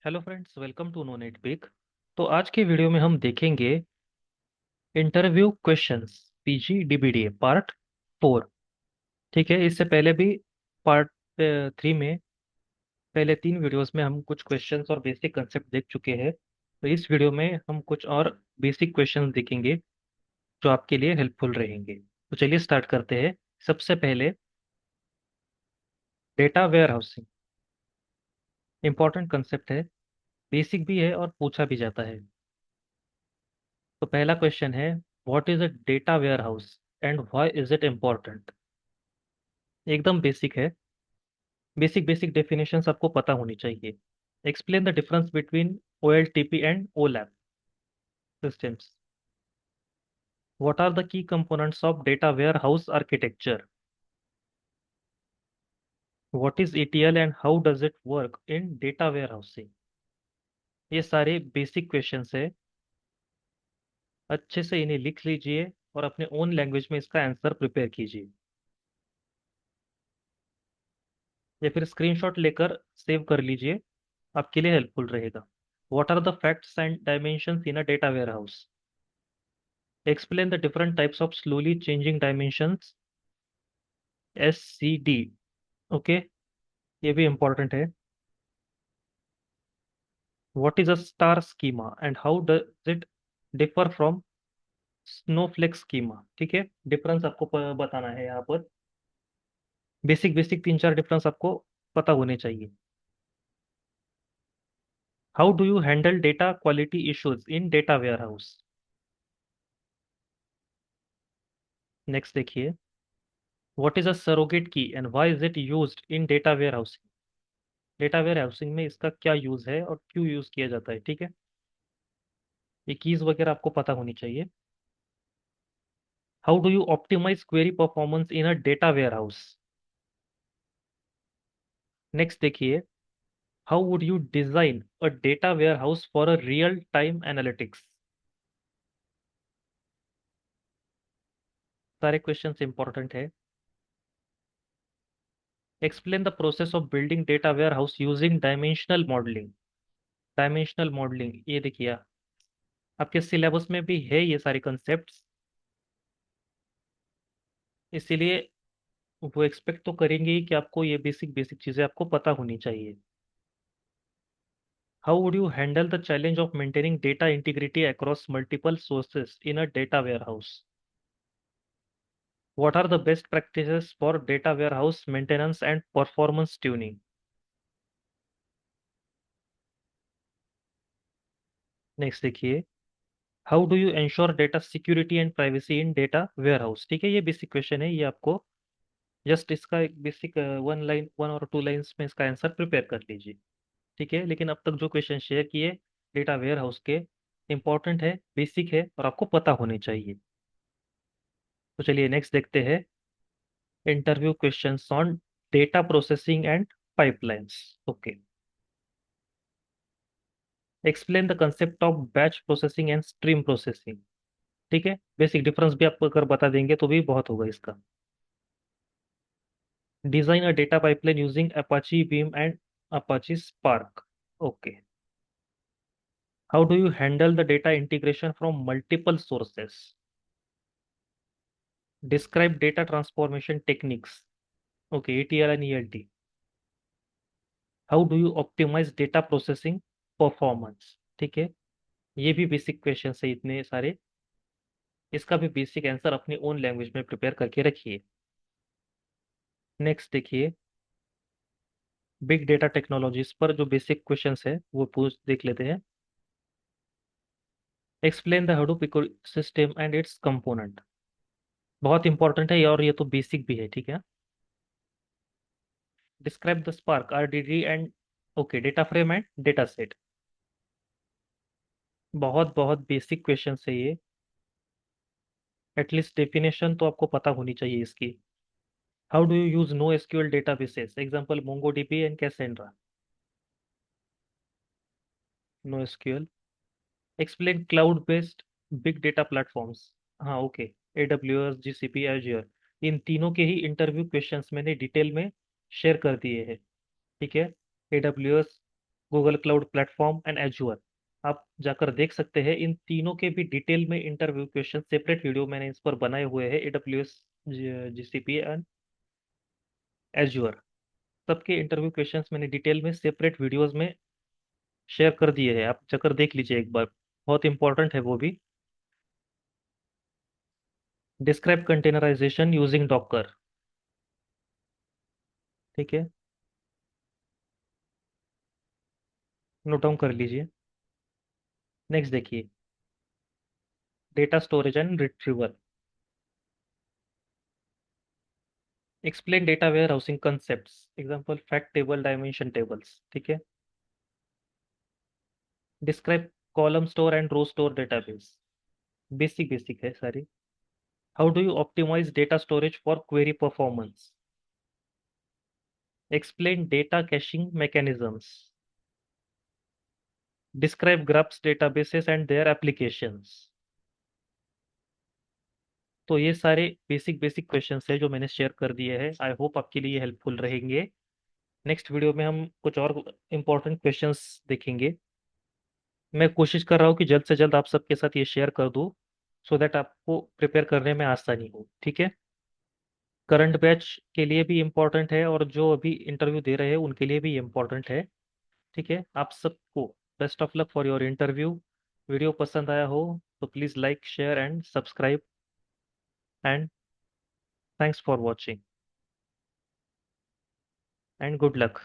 Hello friends, welcome to no net pick. तो आज के वीडियो में हम देखेंगे interview questions PG DBDA part 4। ठीक है, इससे पहले भी पार्ट 3 में पहले 3 वीडियोस में हम कुछ क्वेश्चंस और बेसिक कंसेप्ट देख चुके हैं। तो इस वीडियो में हम कुछ और बेसिक क्वेश्चंस देखेंगे जो आपके लिए हेल्पफुल रहेंगे। तो चलिए स्टार्ट करते हैं। सबसे पहले data warehousing important concept है, बेसिक भी है और पूछा भी जाता है। तो पहला क्वेश्चन है, what is a data warehouse and why is it important. एकदम बेसिक है। बेसिक बेसिक डेफिनेशंस आपको पता होनी चाहिए। Explain the difference between OLTP and OLAP systems. What are the key components of data warehouse architecture? What is ETL and how does it work in data warehousing? ये सारे basic questions है। अच्छे से इन्हें लिख लीजिए और अपने ओन लैंग्वेज में इसका आंसर प्रिपेयर कीजिए, या फिर स्क्रीनशॉट लेकर सेव कर लीजिए, आपके लिए हेल्पफुल रहेगा। What are the facts and dimensions in a data warehouse? Explain the different types of slowly changing dimensions, SCD. Okay, ये भी इंपॉर्टेंट है। What is a star schema and how does it differ from snowflake schema? ठीक है, difference आपको बताना है यहाँ पर। बेसिक बेसिक 3-4 डिफरेंस आपको पता होने चाहिए। How do you handle data quality issues in data warehouse? Next देखिए, what is a surrogate key and why is it used in data warehousing? Data warehousing में इसका क्या use है और क्यों यूज किया जाता है। ठीक है, ये कीज वगैरह आपको पता होनी चाहिए। How do you optimise query performance in a data warehouse? Next देखिए, how would you design a data warehouse for a real time analytics? सारे क्वेश्चन इंपॉर्टेंट है। Explain the process of building data warehouse using dimensional modelling. Dimensional modelling, ये देखिए आपके syllabus में भी है ये सारे कंसेप्ट्स, इसीलिए वो एक्सपेक्ट तो करेंगे ही कि आपको ये बेसिक बेसिक चीजें आपको पता होनी चाहिए। How would you handle the challenge of maintaining data integrity across multiple sources in a data warehouse? What are the best practices for data warehouse maintenance and performance tuning? Next देखिए, how do you ensure data security and privacy in data warehouse? ठीक है, ये basic question है, ये आपको just इसका एक basic 1 line 1 और 2 लाइन्स में इसका आंसर प्रिपेयर कर लीजिए। ठीक है, लेकिन अब तक जो क्वेश्चन शेयर किए डेटा वेयर हाउस के, इंपॉर्टेंट है, बेसिक है और आपको पता होने चाहिए। तो चलिए नेक्स्ट देखते हैं, interview questions on data processing and pipelines. Okay, explain the concept of batch processing and stream processing. ठीक है, बेसिक डिफरेंस भी आपको अगर बता देंगे तो भी बहुत होगा इसका। Design a data pipeline using Apache Beam and Apache Spark. Okay. How do you handle the data integration from multiple sources? Describe data transformation techniques. Okay, ETL and ELT. How do you optimize data processing performance? ठीक है, ये भी basic question है इतने सारे। इसका भी basic answer अपनी ओन लैंग्वेज में प्रिपेयर करके रखिए। नेक्स्ट देखिए, बिग डेटा टेक्नोलॉजीज पर जो बेसिक क्वेश्चंस है वो पूछ देख लेते हैं। Explain the Hadoop ecosystem and it's component. बहुत इंपॉर्टेंट है और ये तो बेसिक भी है। ठीक है, describe the spark RDD and okay data frame and data set. बहुत बहुत बेसिक क्वेश्चन है ये, एटलीस्ट डेफिनेशन तो आपको पता होनी चाहिए इसकी। How do you use no SQL databases, example MongoDB and Cassandra. No SQL. Explain cloud based big data platforms. हाँ ओके, AWS GCP Azure, इन तीनों के ही इंटरव्यू क्वेश्चंस मैंने डिटेल में शेयर कर दिए हैं। ठीक है, AWS Google cloud platform and Azure. आप जाकर देख सकते हैं, इन तीनों के भी डिटेल में इंटरव्यू क्वेश्चन सेपरेट वीडियो मैंने इस पर बनाए हुए हैं। AWS, GCP एंड एजूर, सबके इंटरव्यू क्वेश्चंस मैंने डिटेल में सेपरेट वीडियोस में शेयर कर दिए हैं। आप जाकर देख लीजिए एक बार, बहुत इंपॉर्टेंट है वो भी। Describe containerisation using Docker. ठीक है, नोट डाउन कर लीजिए। नेक्स्ट देखिए, data storage and retrieval. Explain data warehousing concepts, example fact table, dimension tables. ठीक है, describe column store and row store database. Basic basic है सारी। How do you optimise data storage for query performance. Explain data caching mechanisms. Describe graphs databases and their applications. तो ये सारे basic basic questions है जो मैंने share कर दिए हैं। आई होप आपके लिए हेल्पफुल रहेंगे। नेक्स्ट वीडियो में हम कुछ और इंपॉर्टेंट क्वेश्चंस देखेंगे। मैं कोशिश कर रहा हूँ कि जल्द से जल्द आप सबके साथ ये शेयर कर दूँ, सो दैट आपको प्रिपेयर करने में आसानी हो। ठीक है, करंट बैच के लिए भी इम्पोर्टेंट है और जो अभी इंटरव्यू दे रहे हैं उनके लिए भी इम्पोर्टेंट है। ठीक है, आप सबको best of luck for your interview. Video पसंद आया हो तो please like, share and subscribe, and thanks for watching and good luck.